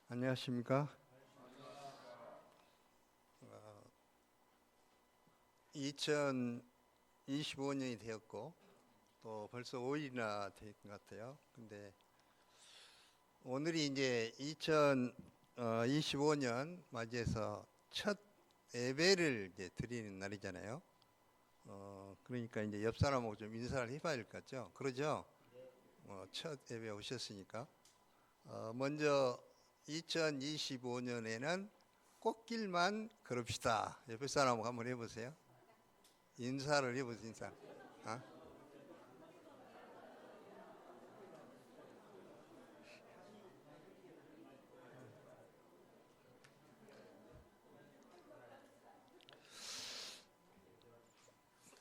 안녕하십니까? 2025년이 되었고 또 벌써 5일이나 된 것 같아요. 근데 오늘이 이제 2025년 맞이해서 첫 예배를 이제 드리는 날이잖아요. 그러니까 이제 옆 사람하고 좀 인사를 해봐야 될 것 같죠? 그러죠? 첫 예배 오셨으니까. 먼저 2025년에는 꽃길만 걸읍시다. 옆에 사람하고 한번 해보세요. 인사를 해보세요. 인사. 어?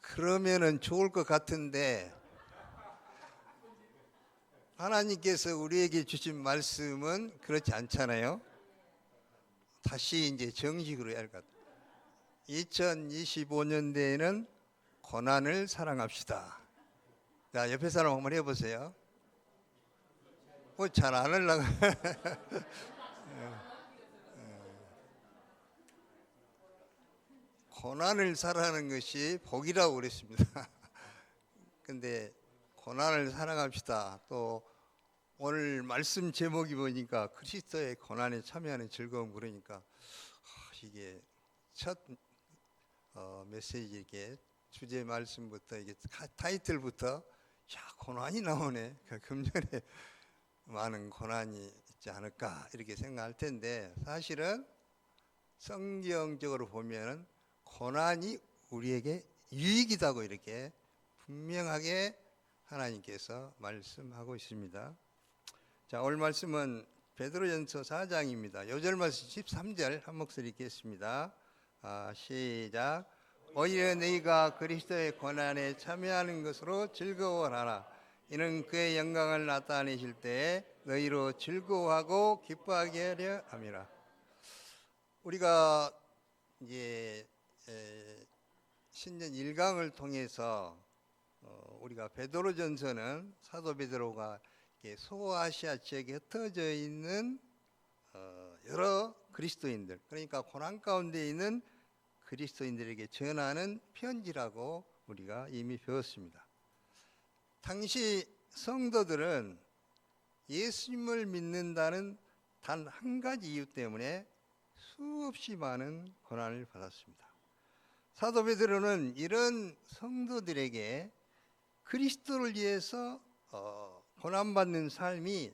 그러면은 좋을 것 같은데 하나님께서 우리에게 주신 말씀은 그렇지 않잖아요. 다시 이제 정식으로 해야 할 것 같아요. 2025년대에는 고난을 사랑합시다. 자, 옆에 사람 한번 해보세요. 뭐 잘 안 하려고. 고난을 사랑하는 것이 복이라고 그랬습니다. 근데 고난을 사랑합시다. 또 오늘 말씀 제목이 보니까 그리스도의 고난에 참여하는 즐거움, 그러니까 이게 첫 메시지, 이게 주제 말씀부터 이게 타이틀부터 고난이 나오네. 금년에 많은 고난이 있지 않을까 이렇게 생각할 텐데, 사실은 성경적으로 보면은 고난이 우리에게 유익이다고 이렇게 분명하게 하나님께서 말씀하고 있습니다. 자, 오늘 말씀은 베드로전서 4장입니다. 요절 말씀 13절 한 목소리 읽겠습니다. 시작. 오히려 너희가 그리스도의 고난에 참여하는 것으로 즐거워하라. 이는 그의 영광을 나타내실 때에 너희로 즐거워하고 기뻐하게 하려 함이라. 우리가 이제 신년 1강을 통해서 우리가 베드로전서는 사도 베드로가 소아시아 지역에 흩어져 있는 여러 그리스도인들, 그러니까 고난 가운데 있는 그리스도인들에게 전하는 편지라고 우리가 이미 배웠습니다. 당시 성도들은 예수님을 믿는다는 단 한 가지 이유 때문에 수없이 많은 고난을 받았습니다. 사도 베드로는 이런 성도들에게 그리스도를 위해서 고난받는 삶이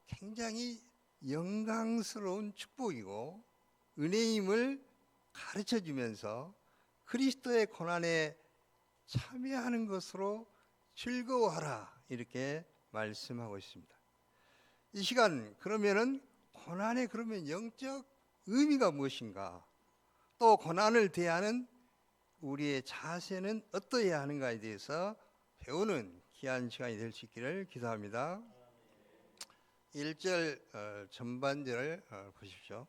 굉장히 영광스러운 축복이고 은혜임을 가르쳐주면서 그리스도의 고난에 참여하는 것으로 즐거워하라 이렇게 말씀하고 있습니다. 이 시간 그러면은 고난의 그러면 영적 의미가 무엇인가, 또 고난을 대하는 우리의 자세는 어떠해야 하는가에 대해서 배우는 귀한 시간이 될 수 있기를 기도합니다. 1절 전반절을 보십시오.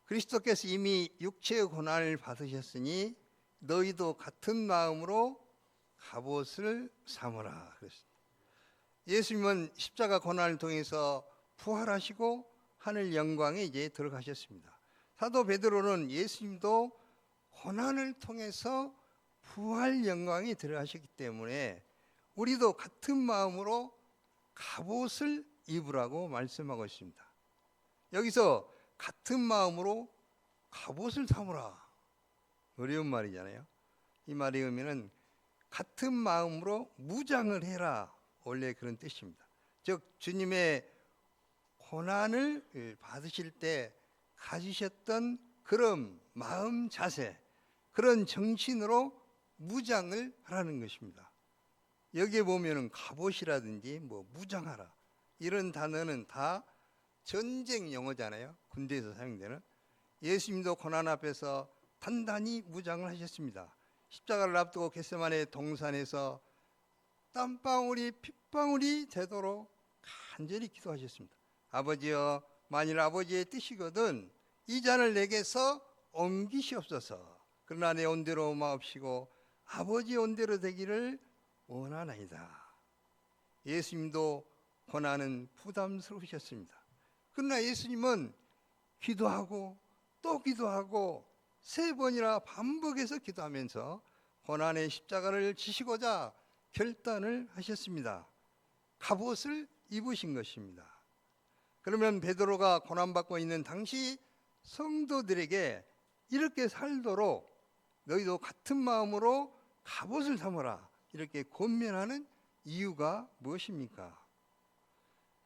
그리스도께서 이미 육체의 고난을 받으셨으니 너희도 같은 마음으로 갑옷을 삼으라 그랬습니다. 예수님은 십자가 고난을 통해서 부활하시고 하늘 영광에 이제 들어가셨습니다. 사도 베드로는 예수님도 고난을 통해서 부활 영광에 들어가셨기 때문에 우리도 같은 마음으로 갑옷을 입으라고 말씀하고 있습니다. 여기서 같은 마음으로 갑옷을 삼으라, 어려운 말이잖아요. 이 말의 의미는 같은 마음으로 무장을 해라, 원래 그런 뜻입니다. 즉 주님의 고난을 받으실 때 가지셨던 그런 마음 자세, 그런 정신으로 무장을 하라는 것입니다. 여기에 보면은 갑옷이라든지 무장하라 이런 단어는 다 전쟁 용어잖아요. 군대에서 사용되는. 예수님도 고난 앞에서 단단히 무장을 하셨습니다. 십자가를 앞두고 겟세마네 동산에서 땀방울이 핏방울이 되도록 간절히 기도하셨습니다. 아버지여, 만일 아버지의 뜻이거든 이 잔을 내게서 옮기시옵소서. 그러나 내 온대로 마옵시고 아버지의 온대로 되기를 원하나이다. 예수님도 고난은 부담스러우셨습니다. 그러나 예수님은 기도하고 또 기도하고 3번이나 반복해서 기도하면서 고난의 십자가를 지시고자 결단을 하셨습니다. 갑옷을 입으신 것입니다. 그러면 베드로가 고난받고 있는 당시 성도들에게 이렇게 살도록 너희도 같은 마음으로 갑옷을 삼으라 이렇게 권면하는 이유가 무엇입니까?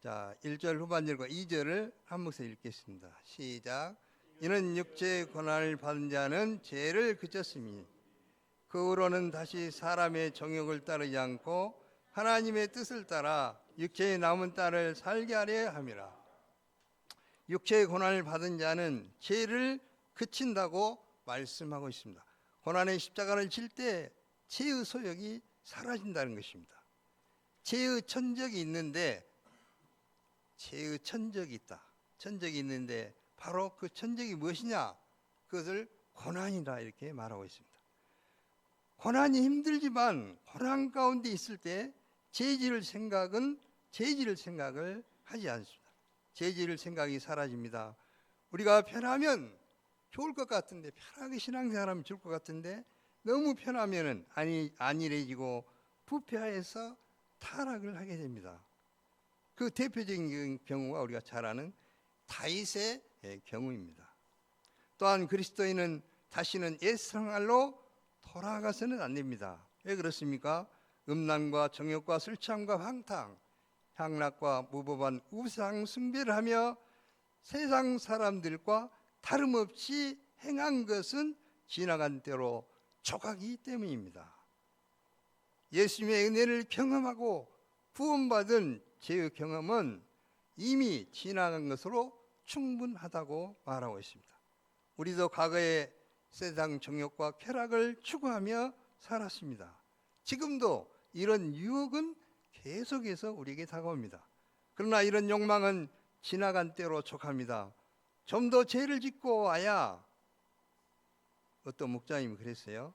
자, 1절 후반절과 2절을 한 목소리 읽겠습니다. 시작. 이는 육체의 고난을 받은 자는 죄를 그쳤으니 그 후로는 다시 사람의 정욕을 따르지 않고 하나님의 뜻을 따라 육체의 남은 딸을 살게 하려 함이라. 육체의 고난을 받은 자는 죄를 그친다고 말씀하고 있습니다. 고난의 십자가를 질 때 죄의 소욕이 사라진다는 것입니다. 죄의 천적이 있는데 죄의 천적이 있다. 천적이 있는데 바로 그 천적이 무엇이냐? 그것을 고난이다 이렇게 말하고 있습니다. 고난이 힘들지만 고난 가운데 있을 때 죄지을 생각을 하지 않습니다. 죄지을 생각이 사라집니다. 우리가 편하면 좋을 것 같은데, 편하게 신앙생활하면 좋을 것 같은데 너무 편하면은 안일해지고 부패하여서 타락을 하게 됩니다. 그 대표적인 경우가 우리가 잘 아는 다윗의 경우입니다. 또한 그리스도인은 다시는 옛 생활로 돌아가서는 안 됩니다. 왜 그렇습니까? 음란과 정욕과 술 취함과 방탕, 향락과 무법한 우상 숭배를 하며 세상 사람들과 다름없이 행한 것은 지나간 때로 조각이기 때문입니다. 예수님의 은혜를 경험하고 구원받은 죄의 경험은 이미 지나간 것으로 충분하다고 말하고 있습니다. 우리도 과거에 세상 정욕과 쾌락을 추구하며 살았습니다. 지금도 이런 유혹은 계속해서 우리에게 다가옵니다. 그러나 이런 욕망은 지나간 때로 족합니다. 좀 더 죄를 짓고 와야, 어떤 목자님이 그랬어요.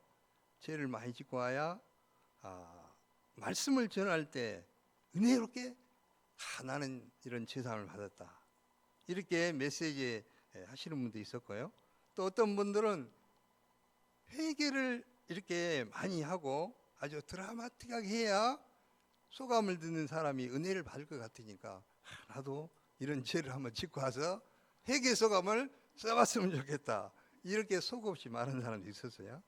죄를 많이 짓고 와야 말씀을 전할 때 은혜롭게 나는 이런 죄사함을 받았다 이렇게 메시지 하시는 분도 있었고요. 또 어떤 분들은 회개를 이렇게 많이 하고 아주 드라마틱하게 해야 소감을 듣는 사람이 은혜를 받을 것 같으니까 나도 이런 죄를 한번 짓고 와서 회개 소감을 써봤으면 좋겠다 이렇게 속없이 말하는 사람도 있었어요.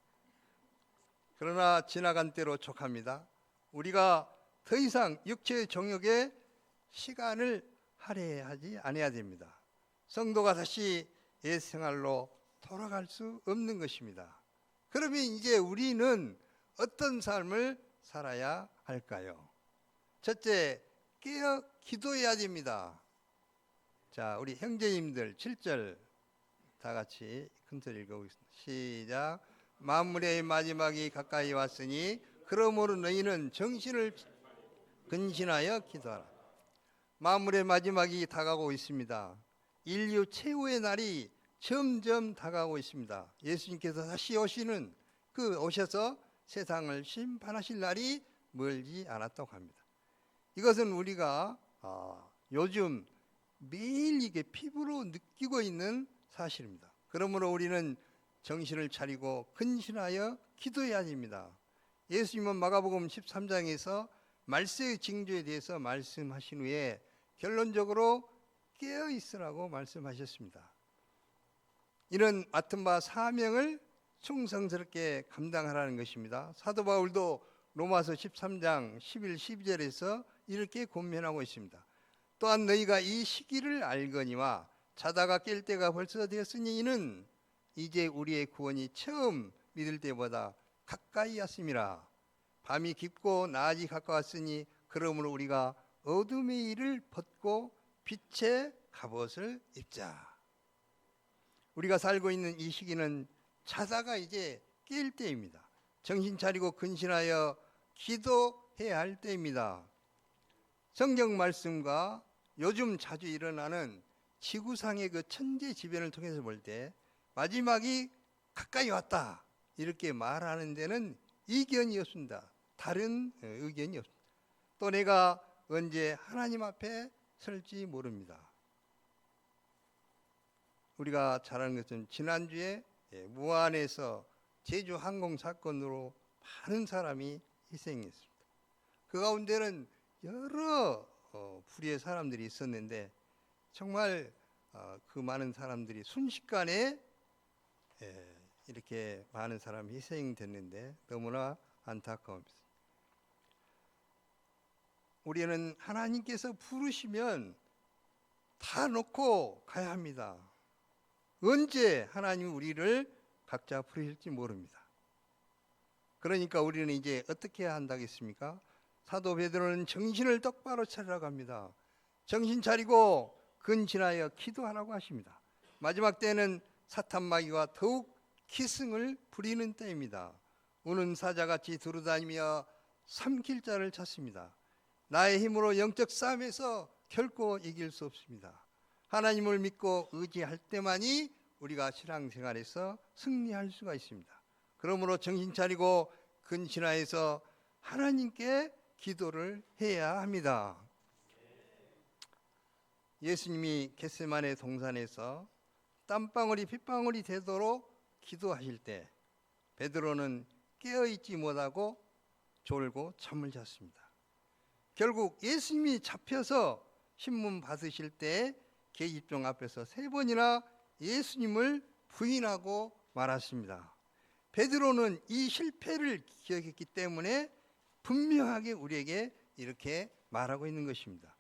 그러나 지나간 때로 족합니다. 우리가 더 이상 육체의 정욕에 시간을 할애하지 않아야 됩니다. 성도가 다시 옛 생활로 돌아갈 수 없는 것입니다. 그러면 이제 우리는 어떤 삶을 살아야 할까요? 첫째, 깨어 기도해야 됩니다. 자, 우리 형제님들 7절 다 같이 큰소리 읽어보겠습니다. 시작. 만물의 마지막이 가까이 왔으니 그러므로 너희는 정신을 근신하여 기도하라. 만물의 마지막이 다가오고 있습니다. 인류 최후의 날이 점점 다가오고 있습니다. 예수님께서 다시 오셔서 세상을 심판하실 날이 멀지 않았다고 합니다. 이것은 우리가 요즘 매일 이게 피부로 느끼고 있는 사실입니다. 그러므로 우리는 정신을 차리고 근신하여 기도해야 됩니다. 예수님은 마가복음 13장에서 말세의 징조에 대해서 말씀하신 후에 결론적으로 깨어 있으라고 말씀하셨습니다. 이는 맡은 바 사명을 충성스럽게 감당하라는 것입니다. 사도 바울도 로마서 13장 11, 12절에서 이렇게 권면하고 있습니다. 또한 너희가 이 시기를 알거니와 자다가 깰 때가 벌써 되었으니 이는 이제 우리의 구원이 처음 믿을 때보다 가까이 왔음이라. 밤이 깊고 낮이 가까웠으니 그러므로 우리가 어둠의 일을 벗고 빛의 갑옷을 입자. 우리가 살고 있는 이 시기는 자다가 이제 깰 때입니다. 정신 차리고 근신하여 기도해야 할 때입니다. 성경 말씀과 요즘 자주 일어나는 지구상의 그 천재지변을 통해서 볼 때 마지막이 가까이 왔다 이렇게 말하는 데는 이견이 없습니다. 다른 의견이 없습니다. 또 내가 언제 하나님 앞에 설지 모릅니다. 우리가 잘 아는 것처럼 지난주에 무안에서 제주 항공 사건으로 많은 사람이 희생했습니다. 그 가운데는 여러 불의의 사람들이 있었는데 정말 그 많은 사람들이 순식간에 이렇게 많은 사람이 희생됐는데 너무나 안타까웁니다. 우리는 하나님께서 부르시면 다 놓고 가야 합니다. 언제 하나님이 우리를 각자 부르실지 모릅니다. 그러니까 우리는 이제 어떻게 해야 한다겠습니까? 사도 베드로는 정신을 똑바로 차리라고 합니다. 정신 차리고 근신하여 기도하라고 하십니다. 마지막 때는 사탄 마귀가 더욱 기승을 부리는 때입니다. 우는 사자같이 두루다니며 삼킬 자를 찾습니다. 나의 힘으로 영적 싸움에서 결코 이길 수 없습니다. 하나님을 믿고 의지할 때만이 우리가 신앙생활에서 승리할 수가 있습니다. 그러므로 정신 차리고 근신하여서 하나님께 기도를 해야 합니다. 예수님이 겟세마네 동산에서 땀방울이 핏방울이 되도록 기도하실 때 베드로는 깨어있지 못하고 졸고 잠을 잤습니다. 결국 예수님이 잡혀서 신문 받으실 때 계집종 앞에서 3번이나 예수님을 부인하고 말았습니다. 베드로는 이 실패를 기억했기 때문에 분명하게 우리에게 이렇게 말하고 있는 것입니다.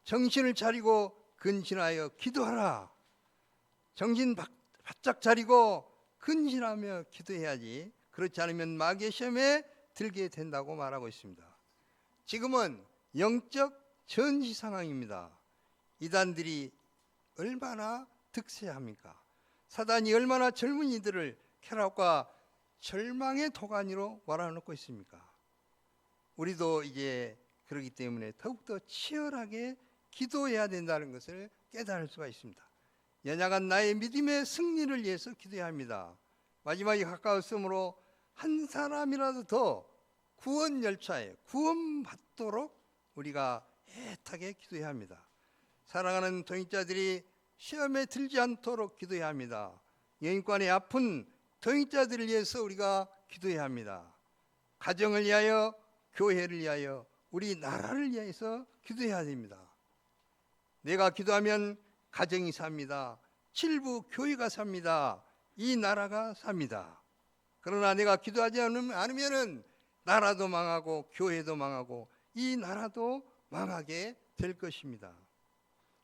정신을 차리고 근신하여 기도하라. 정신 바짝 차리고 근신하며 기도해야지. 그렇지 않으면 마귀의 시험에 들게 된다고 말하고 있습니다. 지금은 영적 전시 상황입니다. 이단들이 얼마나 득세합니까? 사단이 얼마나 젊은이들을 쾌락과 절망의 도가니로 몰아넣고 있습니까? 우리도 이제 그렇기 때문에 더욱더 치열하게 기도해야 된다는 것을 깨달을 수가 있습니다. 연약한 나의 믿음의 승리를 위해서 기도해야 합니다. 마지막이 가까웠으므로 한 사람이라도 더 구원 열차에 구원받도록 우리가 애타게 기도해야 합니다. 사랑하는 동역자들이 시험에 들지 않도록 기도해야 합니다. 영육간에 아픈 동역자들을 위해서 우리가 기도해야 합니다. 가정을 위하여, 교회를 위하여, 우리 나라를 위해서 기도해야 됩니다. 내가 기도하면 가정이 삽니다. 칠부 교회가 삽니다. 이 나라가 삽니다. 그러나 내가 기도하지 않으면 나라도 망하고 교회도 망하고 이 나라도 망하게 될 것입니다.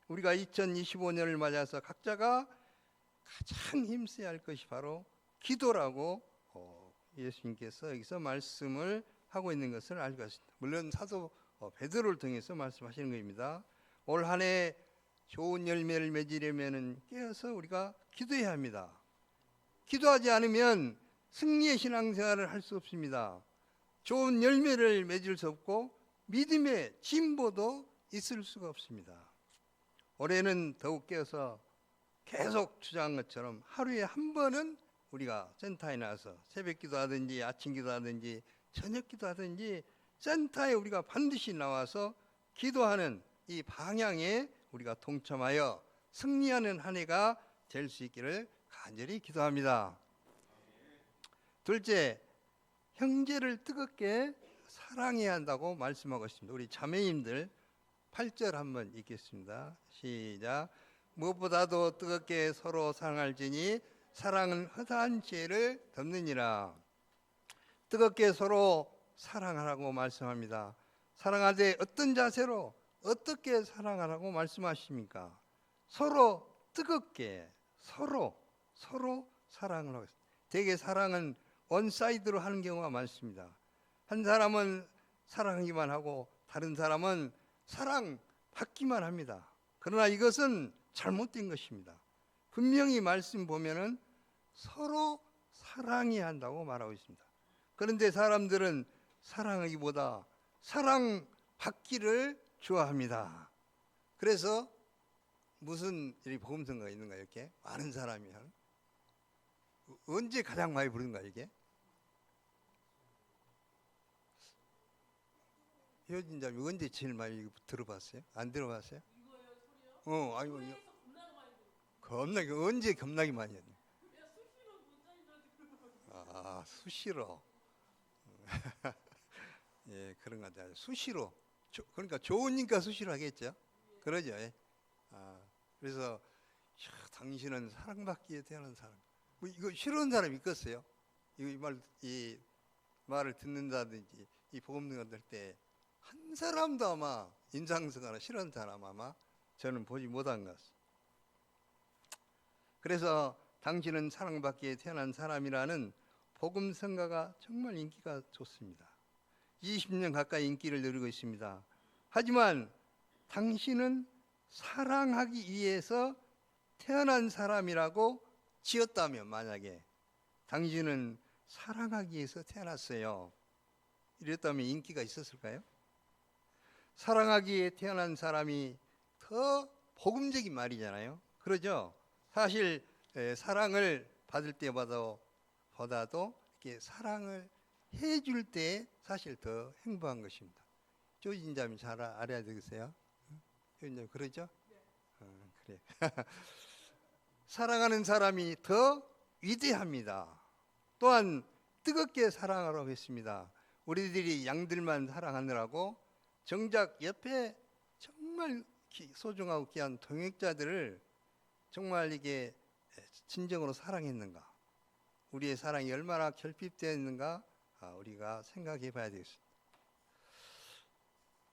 우리가 2025년을 맞아서 각자가 가장 힘써야 할 것이 바로 기도라고 예수님께서 여기서 말씀을 하고 있는 것을 알고 있습니다. 물론 사도 베드로를 통해서 말씀하시는 것입니다. 올 한 해 좋은 열매를 맺으려면 깨어서 우리가 기도해야 합니다. 기도하지 않으면 승리의 신앙생활을 할 수 없습니다. 좋은 열매를 맺을 수 없고 믿음의 진보도 있을 수가 없습니다. 올해는 더욱 깨어서 계속 주장한 것처럼 하루에 한 번은 우리가 센터에 나와서 새벽 기도하든지 아침 기도하든지 저녁 기도하든지 센터에 우리가 반드시 나와서 기도하는 이 방향에 우리가 동참하여 승리하는 한 해가 될 수 있기를 간절히 기도합니다. 둘째, 형제를 뜨겁게 사랑해야 한다고 말씀하고 있습니다. 우리 자매님들 8절 한번 읽겠습니다. 시작. 무엇보다도 뜨겁게 서로 사랑할지니 사랑은 허다한 죄를 덮느니라. 뜨겁게 서로 사랑하라고 말씀합니다. 사랑하되 어떤 자세로 어떻게 사랑하라고 말씀하십니까? 서로 뜨겁게 서로 사랑을 하고 있습니다. 대개 사랑은 원사이드로 하는 경우가 많습니다. 한 사람은 사랑하기만 하고 다른 사람은 사랑받기만 합니다. 그러나 이것은 잘못된 것입니다. 분명히 말씀 보면은 서로 사랑해야 한다고 말하고 있습니다. 그런데 사람들은 사랑하기보다 사랑받기를 좋아합니다. 그래서 무슨 이 복음성가가 있는가 이렇게 많은 사람이 하는 언제 가장 많이 부르는가 이게? 헤어진 자매 언제 제일 많이 들어봤어요? 안 들어봤어요? 아이고 겁나게 언제 겁나게 많이 했네. 아, 수시로. 예, 그런 것 같아요. 수시로. 그러니까 좋으니까 수시로 하겠죠. 그러죠. 예. 아, 그래서 야, 당신은 사랑받기에 태어난 사람. 뭐 이거 싫어하는 사람 있겠어요? 이 말을 듣는다든지 이 복음 듣는 때 한 사람도 아마 인상쓰거나 싫어하는 사람 아마 저는 보지 못한 것 같습니다. 그래서 당신은 사랑받기에 태어난 사람이라는 복음 성가가 정말 인기가 좋습니다. 20년 가까이 인기를 누리고 있습니다. 하지만 당신은 사랑하기 위해서 태어난 사람이라고 지었다면, 만약에 당신은 사랑하기 위해서 태어났어요, 이랬다면 인기가 있었을까요? 사랑하기 위해 태어난 사람이 더 복음적인 말이잖아요. 그러죠? 사실 사랑을 받을 때보다도 이렇게 사랑을 해줄 때 사실 더 행복한 것입니다. 조진자님 잘 알아야 되겠어요? 조진자님 그러죠? 그래. 사랑하는 사람이 더 위대합니다. 또한 뜨겁게 사랑하라고 했습니다. 우리들이 양들만 사랑하느라고 정작 옆에 정말 소중하고 귀한 동역자들을 정말 이게 진정으로 사랑했는가, 우리의 사랑이 얼마나 결핍되어 있는가 우리가 생각해 봐야 되겠습니다.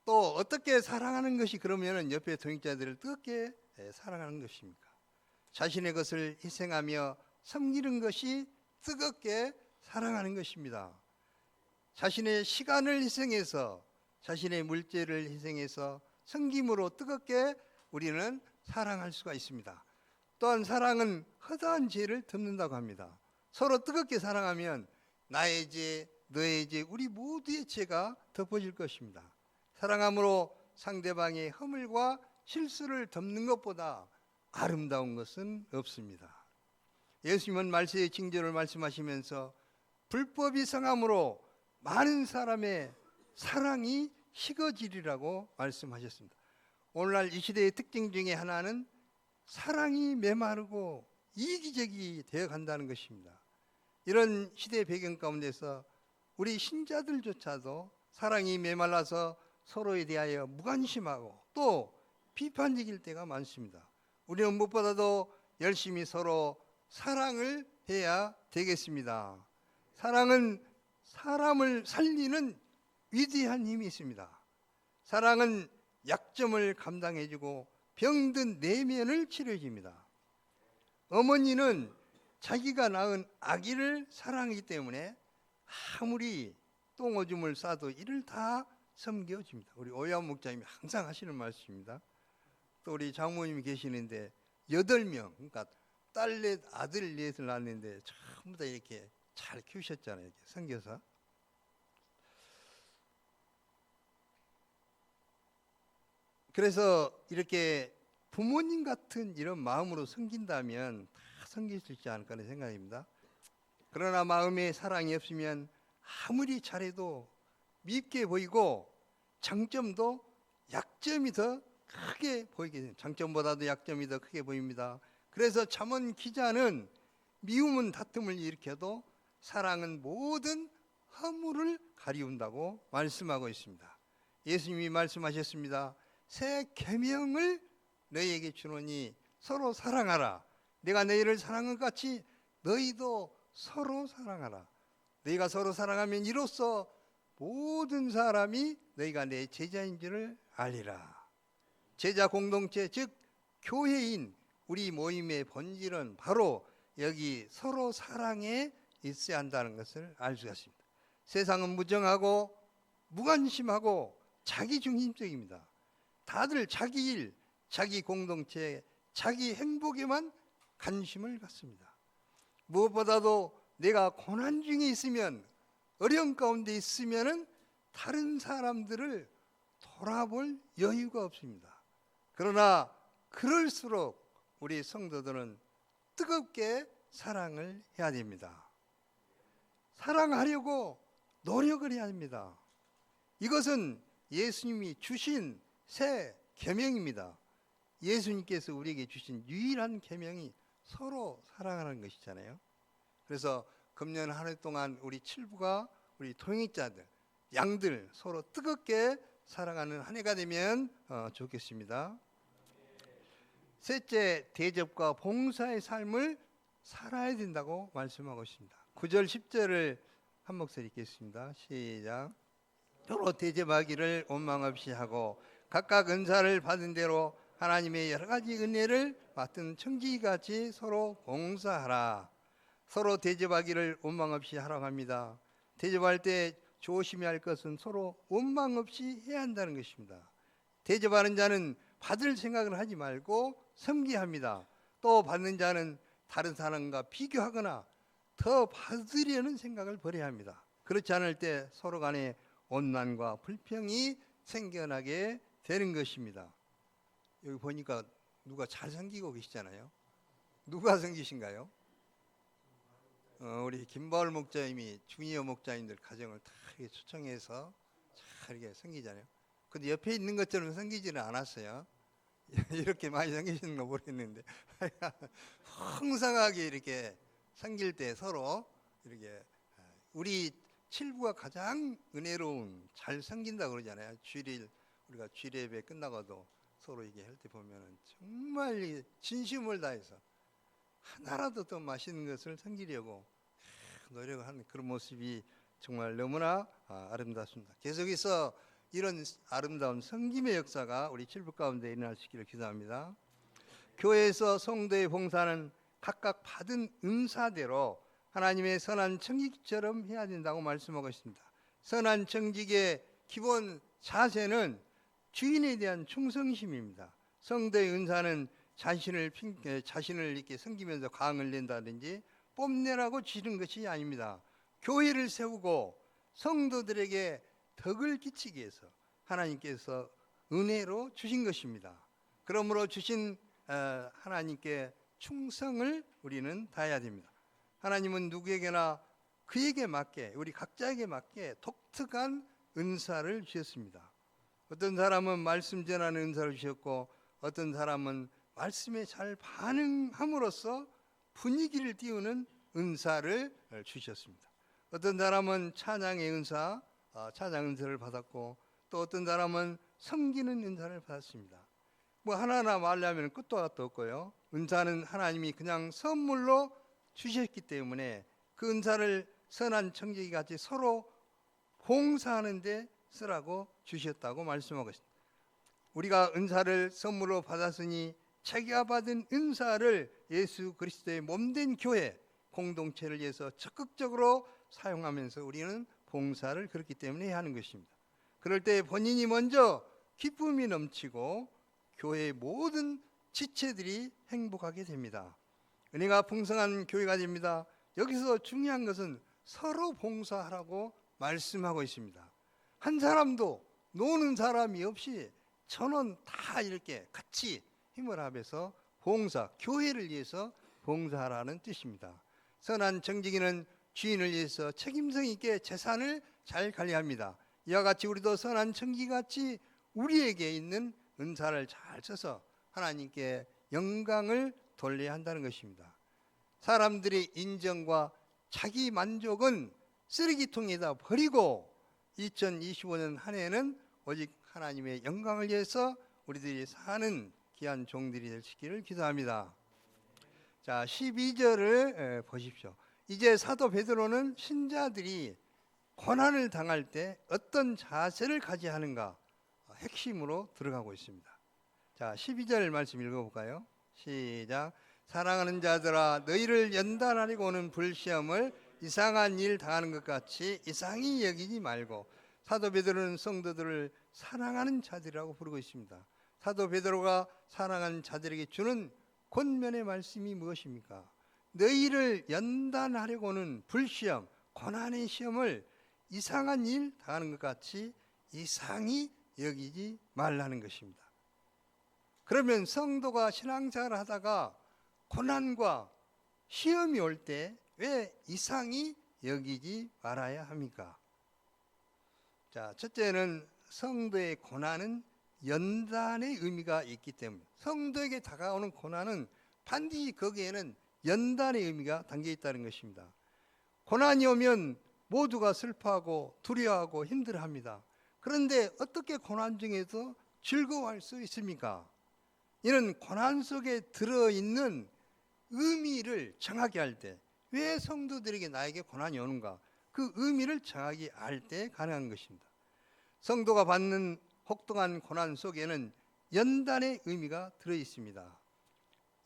또 어떻게 사랑하는 것이 그러면 옆에 동역자들을 뜨겁게 사랑하는 것입니까? 자신의 것을 희생하며 섬기는 것이 뜨겁게 사랑하는 것입니다. 자신의 시간을 희생해서, 자신의 물질을 희생해서 섬김으로 뜨겁게 우리는 사랑할 수가 있습니다. 또한 사랑은 허다한 죄를 덮는다고 합니다. 서로 뜨겁게 사랑하면 나의 죄, 너의 죄, 우리 모두의 죄가 덮어질 것입니다. 사랑함으로 상대방의 허물과 실수를 덮는 것보다 아름다운 것은 없습니다. 예수님은 말세의 징조를 말씀하시면서 불법이 성함으로 많은 사람의 사랑이 식어지리라고 말씀하셨습니다. 오늘날 이 시대의 특징 중에 하나는 사랑이 메마르고 이기적이 되어 간다는 것입니다. 이런 시대의 배경 가운데서 우리 신자들조차도 사랑이 메말라서 서로에 대하여 무관심하고 또 비판적일 때가 많습니다. 우리는 무엇보다도 열심히 서로 사랑을 해야 되겠습니다. 사랑은 사람을 살리는 위대한 힘이 있습니다. 사랑은 약점을 감당해주고 병든 내면을 치료해줍니다. 어머니는 자기가 낳은 아기를 사랑하기 때문에 아무리 똥오줌을 싸도 이를 다 섬겨줍니다. 우리 오야원 목사님이 항상 하시는 말씀입니다. 또 우리 장모님이 계시는데 8명, 그러니까 딸 넷, 아들 넷을 낳았는데 전부 다 이렇게 잘 키우셨잖아요. 이렇게 섬겨서. 그래서 이렇게 부모님 같은 이런 마음으로 섬긴다면 다 섬길 수 있지 않을까 하는 생각입니다. 그러나 마음에 사랑이 없으면 아무리 잘해도 밉게 보이고 장점도 약점이 더 크게 보이게 됩니다. 장점보다도 약점이 더 크게 보입니다. 그래서 잠언 기자는 미움은 다툼을 일으켜도 사랑은 모든 허물을 가리운다고 말씀하고 있습니다. 예수님이 말씀하셨습니다. 새 계명을 너희에게 주노니 서로 사랑하라. 내가 너희를 사랑한 것 같이 너희도 서로 사랑하라. 너희가 서로 사랑하면 이로써 모든 사람이 너희가 내 제자인 줄을 알리라. 제자 공동체, 즉 교회인 우리 모임의 본질은 바로 여기 서로 사랑에 있어야 한다는 것을 알 수가 있습니다. 세상은 무정하고 무관심하고 자기중심적입니다. 다들 자기 일, 자기 공동체, 자기 행복에만 관심을 갖습니다. 무엇보다도 내가 고난 중에 있으면, 어려움 가운데 있으면은 다른 사람들을 돌아볼 여유가 없습니다. 그러나 그럴수록 우리 성도들은 뜨겁게 사랑을 해야 됩니다. 사랑하려고 노력을 해야 합니다. 이것은 예수님이 주신 새 계명입니다. 예수님께서 우리에게 주신 유일한 계명이 서로 사랑하는 것이잖아요. 그래서 금년 한 해 동안 우리 칠부가 우리 통역자들, 양들 서로 뜨겁게 사랑하는 한 해가 되면 좋겠습니다. 셋째, 대접과 봉사의 삶을 살아야 된다고 말씀하고 있습니다. 9절 10절을 한 목소리 읽겠습니다. 시작. 서로 대접하기를 원망 없이 하고 각각 은사를 받은 대로 하나님의 여러 가지 은혜를 맡은 청지기같이 서로 봉사하라. 서로 대접하기를 원망 없이 하라고 합니다. 대접할 때 조심해야 할 것은 서로 원망 없이 해야 한다는 것입니다. 대접하는 자는 받을 생각을 하지 말고 섬기합니다. 또 받는 자는 다른 사람과 비교하거나 더 받으려는 생각을 버려야 합니다. 그렇지 않을 때 서로 간에 원난과 불평이 생겨나게 되는 것입니다. 여기 보니까 누가 잘 섬기고 계시잖아요. 누가 섬기신가요? 우리 김바울 목사님이 주니어 목사님들 가정을 다 이렇게 초청해서 잘 이렇게 섬기잖아요. 근데 옆에 있는 것처럼 섬기지는 않았어요. 이렇게 많이 섬기시는 거 모르겠는데 풍성하게 이렇게 섬길 때 서로 이렇게 우리 칠부가 가장 은혜로운 잘 섬긴다 그러잖아요. 주일 우리가 주일 예배 끝나고도 서로 이게 할 때 보면은 정말 진심을 다해서 하나라도 더 맛있는 것을 섬기려고 노력을 하는 그런 모습이 정말 너무나 아름답습니다. 계속해서 이런 아름다운 섬김의 역사가 우리 칠부 가운데 일어날 수 있기를 기도합니다. 교회에서 성도의 봉사는 각각 받은 은사대로 하나님의 선한 청지기처럼 해야 된다고 말씀하고 있습니다. 선한 청지기의 기본 자세는 주인에 대한 충성심입니다. 성도의 은사는 자신을 이렇게 섬기면서 강을 낸다든지 뽐내라고 주는 것이 아닙니다. 교회를 세우고 성도들에게 덕을 끼치기 위해서 하나님께서 은혜로 주신 것입니다. 그러므로 주신 하나님께 충성을 우리는 다해야 됩니다. 하나님은 누구에게나 그에게 맞게 우리 각자에게 맞게 독특한 은사를 주셨습니다. 어떤 사람은 말씀 전하는 은사를 주셨고 어떤 사람은 말씀에 잘 반응함으로써 분위기를 띄우는 은사를 주셨습니다. 어떤 사람은 찬양의 은사, 찬양 은사를 받았고 또 어떤 사람은 섬기는 은사를 받았습니다. 뭐 하나하나 말하면 끝도 없고요. 은사는 하나님이 그냥 선물로 주셨기 때문에 그 은사를 선한 청지기 같이 서로 봉사하는 데 쓰라고 주셨다고 말씀하고 있습니다. 우리가 은사를 선물로 받았으니 자기가 받은 은사를 예수 그리스도의 몸된 교회 공동체를 위해서 적극적으로 사용하면서 우리는 봉사를 그렇기 때문에 해야 하는 것입니다. 그럴 때 본인이 먼저 기쁨이 넘치고 교회의 모든 지체들이 행복하게 됩니다. 은혜가 풍성한 교회가 됩니다. 여기서 중요한 것은 서로 봉사하라고 말씀하고 있습니다. 한 사람도 노는 사람이 없이 전원 다 이렇게 같이 힘을 합해서 봉사, 교회를 위해서 봉사하라는 뜻입니다. 선한 청지기는 주인을 위해서 책임성 있게 재산을 잘 관리합니다. 이와 같이 우리도 선한 청지기같이 우리에게 있는 은사를 잘 써서 하나님께 영광을 돌려야 한다는 것입니다. 사람들의 인정과 자기 만족은 쓰레기통에다 버리고 2025년 한 해는 오직 하나님의 영광을 위해서 우리들이 사는 귀한 종들이 될 수 있기를 기도합니다. 자, 12절을 보십시오. 이제 사도 베드로는 신자들이 고난을 당할 때 어떤 자세를 가져야 하는가 핵심으로 들어가고 있습니다. 자, 12절 말씀 읽어볼까요? 시작. 사랑하는 자들아, 너희를 연단하려고 오는 불시험을 이상한 일 당하는 것 같이 이상히 여기지 말고. 사도 베드로는 성도들을 사랑하는 자들이라고 부르고 있습니다. 사도 베드로가 사랑하는 자들에게 주는 권면의 말씀이 무엇입니까? 너희를 연단하려고 오는 불시험, 고난의 시험을 이상한 일 당하는 것 같이 이상히 여기지 말라는 것입니다. 그러면 성도가 신앙생활을 하다가 고난과 시험이 올 때 왜 이상히 여기지 말아야 합니까? 자, 첫째는 성도의 고난은 연단의 의미가 있기 때문에 성도에게 다가오는 고난은 반드시 거기에는 연단의 의미가 담겨 있다는 것입니다. 고난이 오면 모두가 슬퍼하고 두려워하고 힘들어합니다. 그런데 어떻게 고난 중에서 즐거워할 수 있습니까? 이는 고난 속에 들어있는 의미를 정확히 알 때, 왜 성도들에게 나에게 고난이 오는가, 그 의미를 정확히 알 때 가능한 것입니다. 성도가 받는 혹독한 고난 속에는 연단의 의미가 들어있습니다.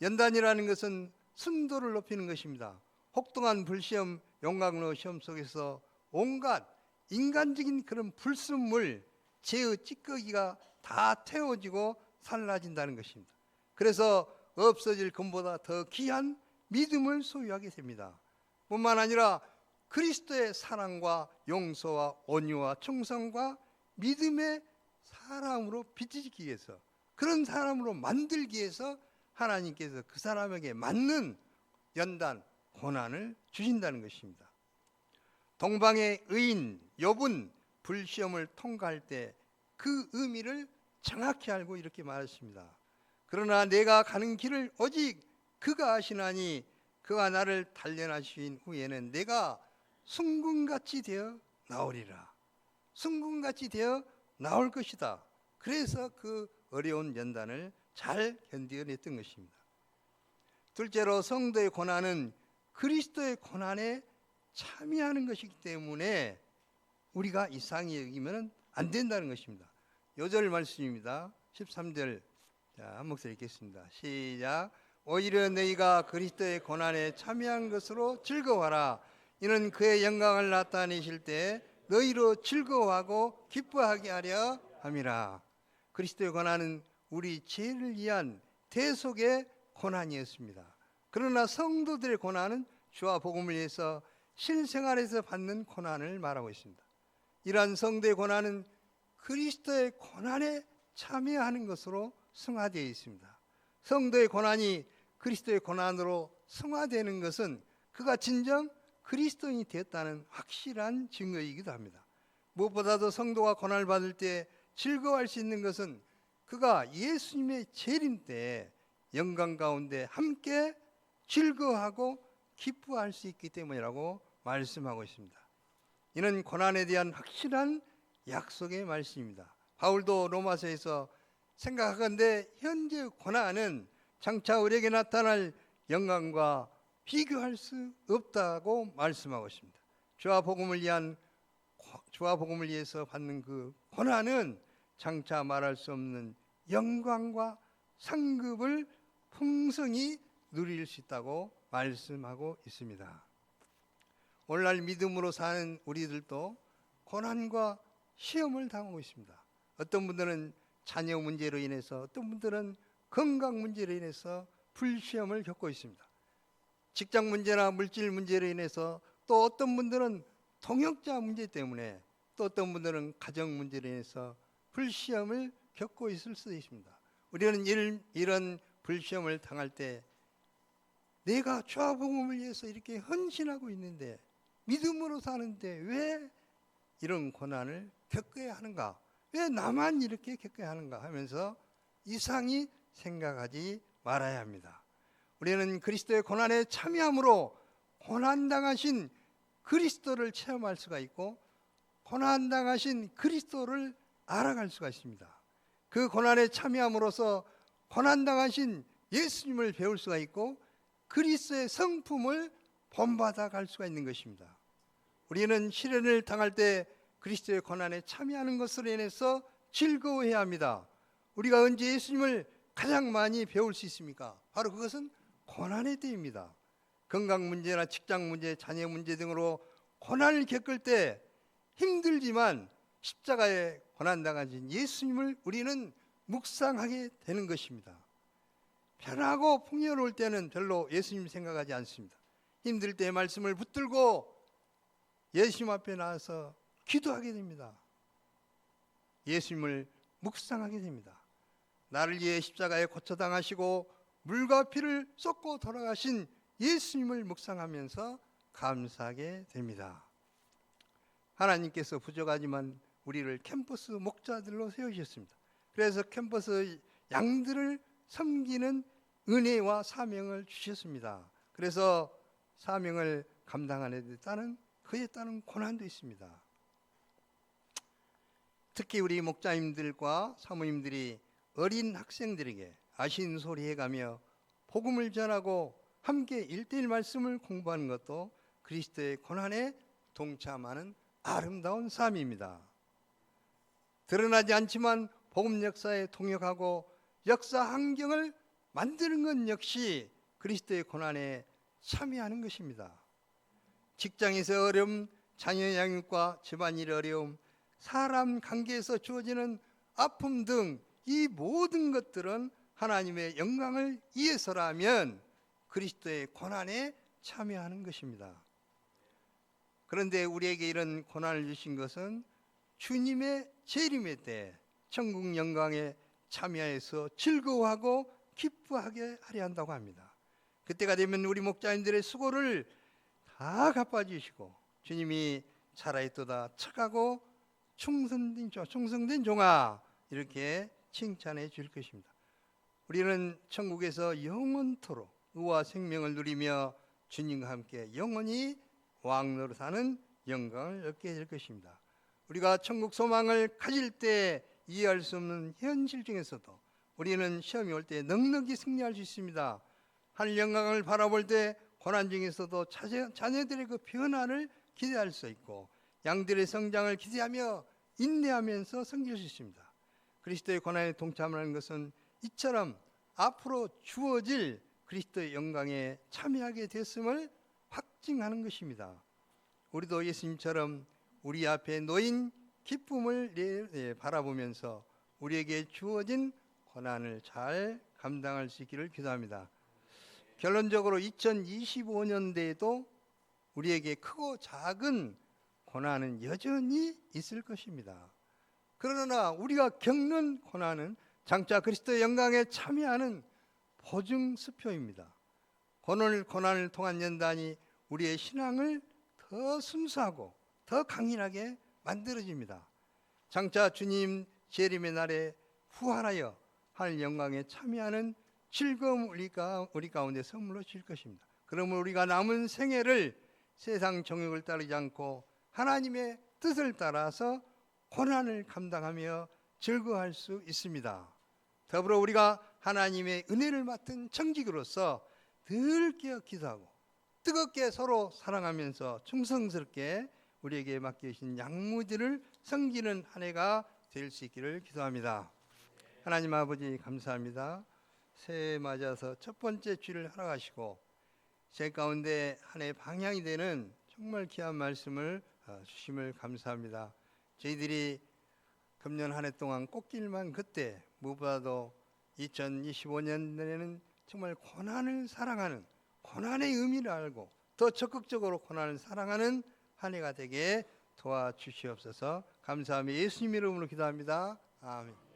연단이라는 것은 순도를 높이는 것입니다. 혹독한 불시험, 용광로 시험 속에서 온갖 인간적인 그런 불순물, 죄의 찌꺼기가 다 태워지고 사라진다는 것입니다. 그래서 없어질 금보다 더 귀한 믿음을 소유하게 됩니다. 뿐만 아니라 그리스도의 사랑과 용서와 온유와 충성과 믿음의 사람으로 빚어지기 위해서, 그런 사람으로 만들기 위해서 하나님께서 그 사람에게 맞는 연단, 고난을 주신다는 것입니다. 동방의 의인 욥은 불시험을 통과할 때 그 의미를 정확히 알고 이렇게 말했습니다. 그러나 내가 가는 길을 오직 그가 아시나니 그가 나를 단련하신 후에는 내가 순금같이 되어 나오리라. 순금같이 되어 나올 것이다. 그래서 그 어려운 연단을 잘 견뎌냈던 것입니다. 둘째로 성도의 고난은 그리스도의 고난에 참여하는 것이기 때문에 우리가 이상히 여기면 안 된다는 것입니다. 요절 말씀입니다. 13절 한 목소리 읽겠습니다. 시작. 오히려 너희가 그리스도의 고난에 참여한 것으로 즐거워하라. 이는 그의 영광을 나타내실 때 너희로 즐거워하고 기뻐하게 하려 함이라. 그리스도의 고난은 우리 죄를 위한 대속의 고난이었습니다. 그러나 성도들의 고난은 주와 복음을 위해서 실생활에서 받는 고난을 말하고 있습니다. 이러한 성도의 고난은 그리스도의 고난에 참여하는 것으로 승화되어 있습니다. 성도의 고난이 그리스도의 고난으로 승화되는 것은 그가 진정 그리스도인이 되었다는 확실한 증거이기도 합니다. 무엇보다도 성도가 고난을 받을 때 즐거워할 수 있는 것은 그가 예수님의 재림 때 영광 가운데 함께 즐거워하고 기뻐할 수 있기 때문이라고 말씀하고 있습니다. 이는 고난에 대한 확실한 약속의 말씀입니다. 바울도 로마서에서 생각하건대 현재 고난은 장차 우리에게 나타날 영광과 비교할 수 없다고 말씀하고 있습니다. 주와 복음을 위해서 받는 그 고난은 장차 말할 수 없는 영광과 상급을 풍성히 누릴 수 있다고 말씀하고 있습니다. 오늘날 믿음으로 사는 우리들도 고난과 시험을 당하고 있습니다. 어떤 분들은 자녀 문제로 인해서, 어떤 분들은 건강 문제로 인해서 불시험을 겪고 있습니다. 직장 문제나 물질 문제로 인해서, 또 어떤 분들은 동역자 문제 때문에, 또 어떤 분들은 가정 문제로 인해서 불시험을 겪고 있을 수도 있습니다. 우리는 이런 불시험을 당할 때 내가 주와 복음을 위해서 이렇게 헌신하고 있는데, 믿음으로 사는데 왜 이런 고난을 겪어야 하는가? 왜 나만 이렇게 겪어야 하는가 하면서 이상히 생각하지 말아야 합니다. 우리는 그리스도의 고난에 참여함으로 고난당하신 그리스도를 체험할 수가 있고, 고난당하신 그리스도를 알아갈 수가 있습니다. 그 고난에 참여함으로써 고난당하신 예수님을 배울 수가 있고, 그리스도의 성품을 본받아 갈 수가 있는 것입니다. 우리는 시련을 당할 때 그리스도의 고난에 참여하는 것으로 인해서 즐거워해야 합니다. 우리가 언제 예수님을 가장 많이 배울 수 있습니까? 바로 그것은 고난의 때입니다. 건강 문제나 직장 문제, 자녀 문제 등으로 고난을 겪을 때 힘들지만 십자가에 고난당하신 예수님을 우리는 묵상하게 되는 것입니다. 편하고 풍요로울 때는 별로 예수님 생각하지 않습니다. 힘들 때 말씀을 붙들고 예수님 앞에 나와서 기도하게 됩니다. 예수님을 묵상하게 됩니다. 나를 위해 십자가에 고초당하시고 물과 피를 쏟고 돌아가신 예수님을 묵상하면서 감사하게 됩니다. 하나님께서 부족하지만 우리를 캠퍼스 목자들로 세우셨습니다. 그래서 캠퍼스 양들을 섬기는 은혜와 사명을 주셨습니다. 그래서 사명을 감당하는 데 따른 그에 따른 고난도 있습니다. 특히 우리 목자님들과 사모님들이 어린 학생들에게 아신소리해가며 복음을 전하고 함께 1:1 말씀을 공부하는 것도 그리스도의 고난에 동참하는 아름다운 삶입니다. 드러나지 않지만 복음 역사에 통역하고 역사 환경을 만드는 것 역시 그리스도의 고난에 참여하는 것입니다. 직장에서 어려움, 자녀 양육과 집안일 어려움, 사람 관계에서 주어지는 아픔 등 이 모든 것들은 하나님의 영광을 위해서라면 그리스도의 고난에 참여하는 것입니다. 그런데 우리에게 이런 고난을 주신 것은 주님의 재림의 때 천국 영광에 참여해서 즐거워하고 기뻐하게 하려 한다고 합니다. 그때가 되면 우리 목자님들의 수고를 다 갚아주시고 주님이 살아있도다 착하고 충성된 종아 이렇게 칭찬해 줄 것입니다. 우리는 천국에서 영원토록 의와 생명을 누리며 주님과 함께 영원히 왕노릇하는 영광을 얻게 될 것입니다. 우리가 천국 소망을 가질 때 이해할 수 없는 현실 중에서도 우리는 시험이 올 때 넉넉히 승리할 수 있습니다. 하늘 영광을 바라볼 때 고난 중에서도 자녀들의 그 변화를 기대할 수 있고 양들의 성장을 기대하며 인내하면서 섬길 수 있습니다. 그리스도의 고난에 동참하는 것은 이처럼 앞으로 주어질 그리스도의 영광에 참여하게 됐음을 확증하는 것입니다. 우리도 예수님처럼 우리 앞에 놓인 기쁨을 바라보면서 우리에게 주어진 고난을 잘 감당할 수 있기를 기도합니다. 결론적으로 2025년대에도 우리에게 크고 작은 고난은 여전히 있을 것입니다. 그러나 우리가 겪는 고난은 장차 그리스도의 영광에 참여하는 보증수표입니다. 고난을 통한 연단이 우리의 신앙을 더 순수하고 더 강인하게 만들어집니다. 장차 주님 재림의 날에 부활하여 하늘 영광에 참여하는 즐거움 우리 가운데 선물로 줄 것입니다. 그러면 우리가 남은 생애를 세상 정욕을 따르지 않고 하나님의 뜻을 따라서 고난을 감당하며 즐거워할 수 있습니다. 더불어 우리가 하나님의 은혜를 맡은 청직으로서 늘 깨어 기도하고 뜨겁게 서로 사랑하면서 충성스럽게 우리에게 맡기신 양무지를 섬기는 한 해가 될 수 있기를 기도합니다. 하나님 아버지 감사합니다. 새해 맞아서 첫 번째 주일을 허락하시고 제 가운데 한 해 방향이 되는 정말 귀한 말씀을 주심을 감사합니다. 저희들이 금년 한 해 동안 꽃길만 걷되 무엇보다도 2025년에는 정말 고난을 사랑하는 고난의 의미를 알고 더 적극적으로 고난을 사랑하는 한 해가 되게 도와주시옵소서. 감사하며 예수님 이름으로 기도합니다. 아멘.